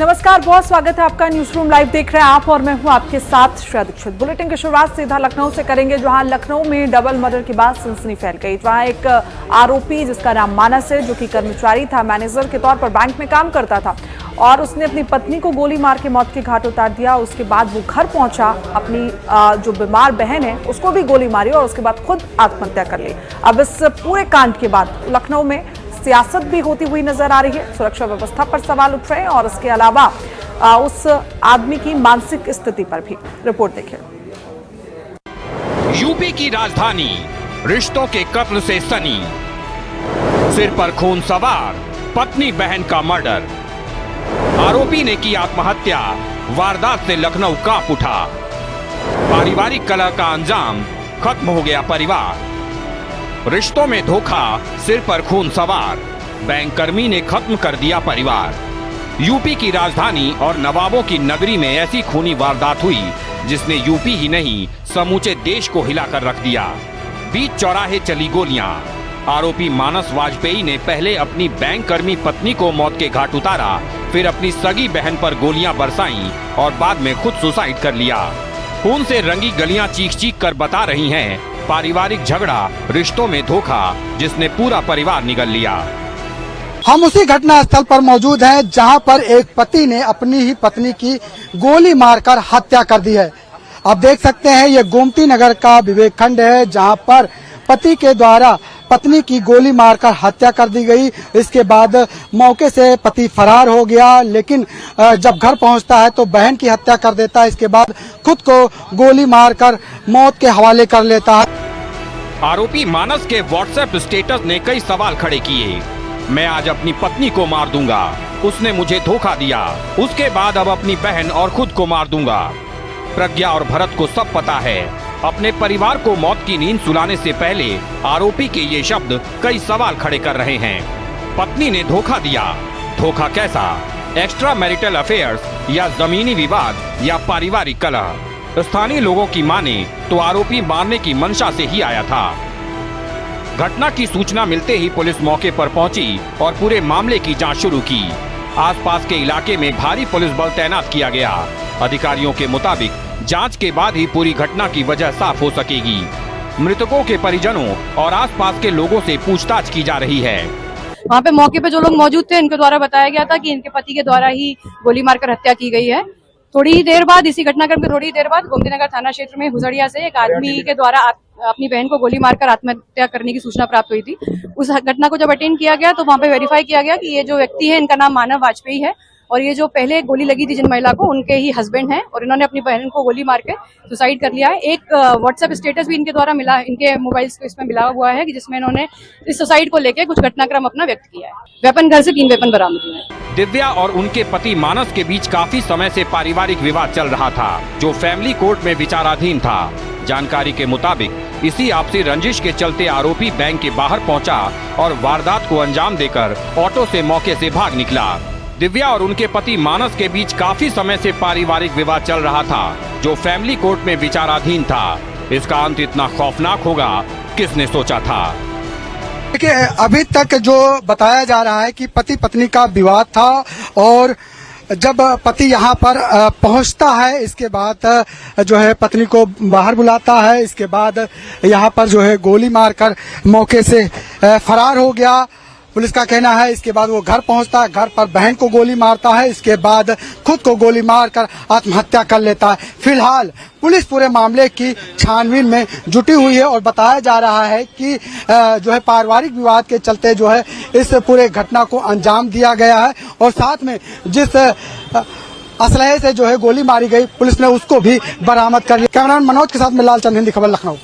नमस्कार, बहुत स्वागत है आपका। न्यूज रूम लाइव देख रहे हैं आप और मैं हूं आपके साथ श्रेया दीक्षित। बुलेटिन की शुरुआत सीधा लखनऊ से करेंगे, जहां लखनऊ में डबल मर्डर के बाद सनसनी फैल गई। जहां एक आरोपी जिसका नाम मानस है, जो कि कर्मचारी था, मैनेजर के तौर पर बैंक में काम करता था, और उसने अपनी पत्नी को गोली मार के मौत के घाट उतार दिया। उसके बाद वो घर पहुंचा, अपनी जो बीमार बहन है उसको भी गोली मारी और उसके बाद खुद आत्महत्या कर ली। अब इस पूरे कांड के बाद लखनऊ में सियासत भी होती हुई नजर आ रही है। सुरक्षा व्यवस्था पर सवाल उठ रहे हैं और इसके अलावा उस आदमी की मानसिक स्थिति पर भी। रिपोर्ट देखिए। यूपी की राजधानी, रिश्तों के कत्ल से सनी, सिर पर खून सवार, पत्नी बहन का मर्डर, आरोपी ने की आत्महत्या, वारदात से लखनऊ कांप उठा। पारिवारिक कलह का अंजाम, खत्म हो गया परिवार। रिश्तों में धोखा, सिर पर खून सवार, बैंक कर्मी ने खत्म कर दिया परिवार। यूपी की राजधानी और नवाबों की नगरी में ऐसी खूनी वारदात हुई जिसने यूपी ही नहीं समूचे देश को हिलाकर रख दिया। बीच चौराहे चली गोलियां। आरोपी मानस वाजपेयी ने पहले अपनी बैंक कर्मी पत्नी को मौत के घाट उतारा, फिर अपनी सगी बहन पर गोलियां बरसाईं और बाद में खुद सुसाइड कर लिया। खून से रंगी गलियां चीख चीख कर बता रही हैं, पारिवारिक झगड़ा, रिश्तों में धोखा, जिसने पूरा परिवार निगल लिया। हम उसी घटना स्थल पर मौजूद हैं जहां पर एक पति ने अपनी ही पत्नी की गोली मारकर हत्या कर दी है। आप देख सकते हैं ये गोमती नगर का विवेक खंड है, जहां पर पति के द्वारा पत्नी की गोली मारकर हत्या कर दी गई। इसके बाद मौके से पति फरार हो गया, लेकिन जब घर पहुंचता है तो बहन की हत्या कर देता है। इसके बाद खुद को गोली मारकर मौत के हवाले कर लेता है। आरोपी मानस के व्हाट्सएप स्टेटस ने कई सवाल खड़े किए। मैं आज अपनी पत्नी को मार दूंगा, उसने मुझे धोखा दिया, उसके बाद अब अपनी बहन और खुद को मार दूंगा। प्रज्ञा और भरत को सब पता है। अपने परिवार को मौत की नींद सुलाने से पहले आरोपी के ये शब्द कई सवाल खड़े कर रहे हैं। पत्नी ने धोखा दिया, धोखा कैसा? एक्स्ट्रा मैरिटल अफेयर्स या जमीनी विवाद या पारिवारिक कलह? स्थानीय लोगों की माने तो आरोपी मारने की मंशा से ही आया था। घटना की सूचना मिलते ही पुलिस मौके पर पहुंची और पूरे मामले की जांच शुरू की। आसपास के इलाके में भारी पुलिस बल तैनात किया गया। अधिकारियों के मुताबिक जांच के बाद ही पूरी घटना की वजह साफ हो सकेगी। मृतकों के परिजनों और आसपास के लोगों से पूछताछ की जा रही है। वहाँ पे मौके पे जो लोग मौजूद थे, इनके द्वारा बताया गया था कि इनके पति के द्वारा ही गोली मारकर हत्या की गई है। थोड़ी ही देर बाद, इसी घटनाक्रम के थोड़ी ही देर बाद, गोमतीनगर थाना क्षेत्र में हुजड़िया से एक आदमी के द्वारा अपनी बहन को गोली मारकर आत्महत्या करने की सूचना प्राप्त हुई थी। उस घटना को जब अटेंड किया गया तो वहाँ पे वेरीफाई किया गया कि ये जो व्यक्ति है, इनका नाम मानव वाजपेयी है, और ये जो पहले गोली लगी थी जिन महिला को, उनके ही हस्बैंड हैं, और इन्होंने अपनी बहन को गोली मार के सुसाइड कर लिया है। एक व्हाट्सएप स्टेटस भी इनके द्वारा मिला, इनके मोबाइल को इसमें मिला हुआ है, कि जिसमें इन्होंने इस सुसाइड को लेकर कुछ घटनाक्रम अपना व्यक्त किया है। वेपन, घर से 3 वेपन बरामद हुए हैं। दिव्या और उनके पति मानस के बीच काफी समय से पारिवारिक विवाद चल रहा था, जो फैमिली कोर्ट में विचाराधीन था। जानकारी के मुताबिक इसी आपसी रंजिश के चलते आरोपी बैंक के बाहर पहुंचा और वारदात को अंजाम देकर ऑटो से मौके से भाग निकला। दिव्या और उनके पति मानस के बीच काफी समय से पारिवारिक विवाद चल रहा था, जो फैमिली कोर्ट में विचाराधीन था। इसका अंत इतना खौफनाक होगा, किसने सोचा था? देखिए, अभी तक जो बताया जा रहा है कि पति पत्नी का विवाद था, और जब पति यहाँ पर पहुँचता है, इसके बाद जो है पत्नी को बाहर बुलाता है। इसके बाद यहाँ पर जो है गोली मारकर मौके से फरार हो गया, पुलिस का कहना है। इसके बाद वो घर पहुंचता है, घर पर बहन को गोली मारता है, इसके बाद खुद को गोली मारकर आत्महत्या कर लेता है। फिलहाल पुलिस पूरे मामले की छानबीन में जुटी हुई है, और बताया जा रहा है कि जो है पारिवारिक विवाद के चलते जो है इस पूरे घटना को अंजाम दिया गया है, और साथ में जिस असलहे से जो है गोली मारी गई, पुलिस ने उसको भी बरामद कर लिया। कैमरामैन मनोज के साथ में लालचंद, हिंदी खबर, लखनऊ।